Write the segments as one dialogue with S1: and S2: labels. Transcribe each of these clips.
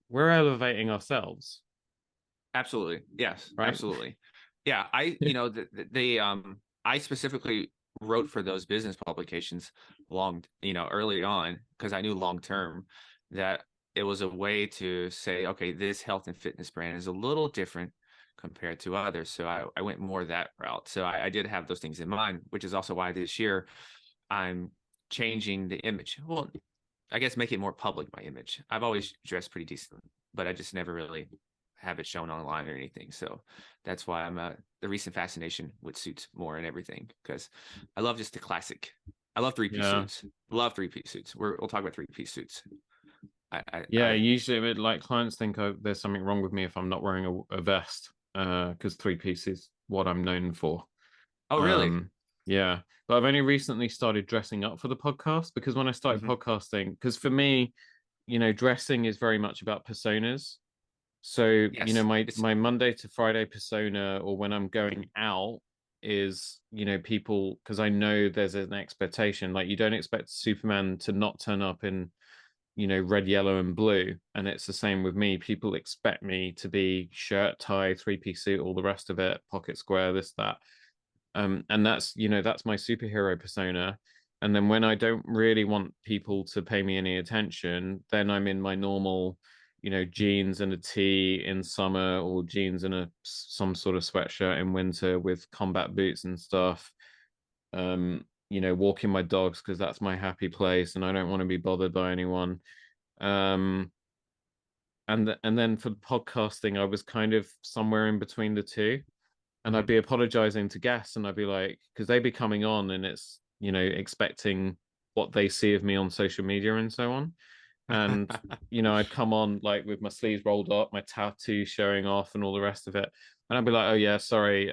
S1: we're elevating ourselves,
S2: Absolutely. Yes,
S1: right?
S2: absolutely. Yeah, I specifically wrote for those business publications early on because I knew long term that it was a way to say, okay, this health and fitness brand is a little different compared to others. So I went more that route. So I did have those things in mind, which is also why this year I'm changing the image. Well, I guess make it more public, my image. I've always dressed pretty decent, but I just never really have it shown online or anything. So that's why I'm the recent fascination with suits more and everything because I love just the classic. I love three-piece
S1: Yeah.
S2: suits. Love three-piece suits. We'll talk about three-piece suits.
S1: Yeah, usually like clients think there's something wrong with me if I'm not wearing a vest, because three-piece is what I'm known for.
S2: Oh, really?
S1: Um, yeah, but I've only recently started dressing up for the podcast because when I started
S2: Hmm.
S1: podcasting, because for me, dressing is very much about personas. So,
S2: Yes. It's
S1: my Monday to Friday persona, or when I'm going out, is, people, because I know there's an expectation. Like, you don't expect Superman to not turn up in, red, yellow, and blue. And it's the same with me. People expect me to be shirt, tie, three-piece suit, all the rest of it, pocket square, this, that. And that's my superhero persona. And then when I don't really want people to pay me any attention, then I'm in my normal, jeans and a tee in summer, or jeans and some sort of sweatshirt in winter with combat boots and stuff. Walking my dogs because that's my happy place and I don't want to be bothered by anyone. Um, and then for podcasting, I was kind of somewhere in between the two, and I'd
S2: Mhm.
S1: be apologizing to guests, and I'd be like, because they'd be coming on, and it's expecting what they see of me on social media and so on, and I'd come on like with my sleeves rolled up, my tattoo showing off, and all the rest of it, and I'd be like, oh yeah, sorry,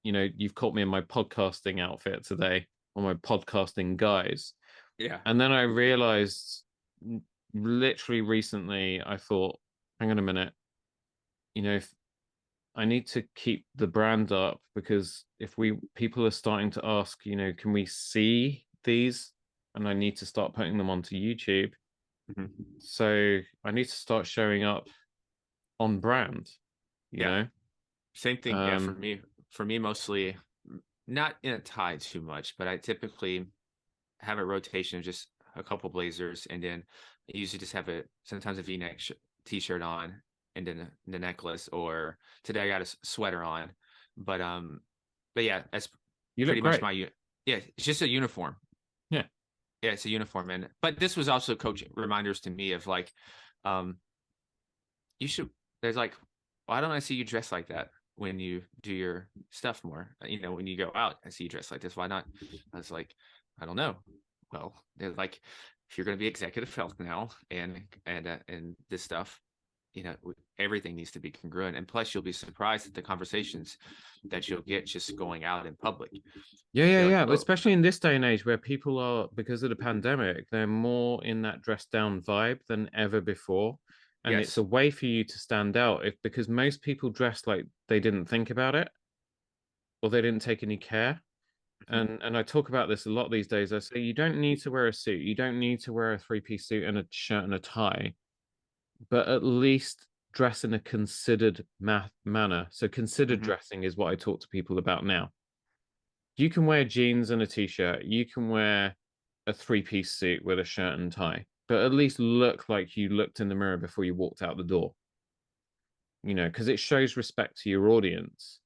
S1: you've caught me in my podcasting outfit today, or my podcasting guys,
S2: Yeah.
S1: and then I realized, literally recently, I thought, hang on a minute, if I need to keep the brand up, because if we people are starting to ask, can we see these? And I need to start putting them onto YouTube.
S2: Mhm.
S1: So I need to start showing up on brand, you
S2: Yeah.
S1: know?
S2: Same thing. Yeah. For
S1: Um,
S2: me, for me, mostly not in a tie too much, but I typically have a rotation of just a couple blazers, and then I usually just have sometimes a V-neck t-shirt on, and then the necklace. Or today I got a sweater on, but yeah, that's
S1: you look
S2: pretty much
S1: great.
S2: my yeah. It's just a uniform.
S1: Yeah.
S2: Yeah, it's a uniform, and but this was also coach reminders to me of like, um, you should. There's like, why don't I see you dress like that when you do your stuff more? When you go out, I see you dress like this. Why not? I was like, I don't know. Well, they're like, if you're going to be executive health now, and this stuff, everything needs to be congruent. And plus, you'll be surprised at the conversations that you'll get just going out in public.
S1: Yeah, yeah,
S2: They're like,
S1: yeah.
S2: oh,
S1: Especially in this day and age where people are, because of the pandemic, they're more in that dress down vibe than ever before. And it's a
S2: yes.
S1: way for you to stand out, because most people dress like they didn't think about it, or they didn't take any care.
S2: Mhm.
S1: And I talk about this a lot these days. I say you don't need to wear a suit. You don't need to wear a three-piece suit and a shirt and a tie, but at least dress in a considered manner. So considered
S2: Mhm.
S1: dressing is what I talk to people about now. You can wear jeans and a t-shirt. You can wear a three-piece suit with a shirt and tie, but at least look like you looked in the mirror before you walked out the door, because it shows respect to your audience.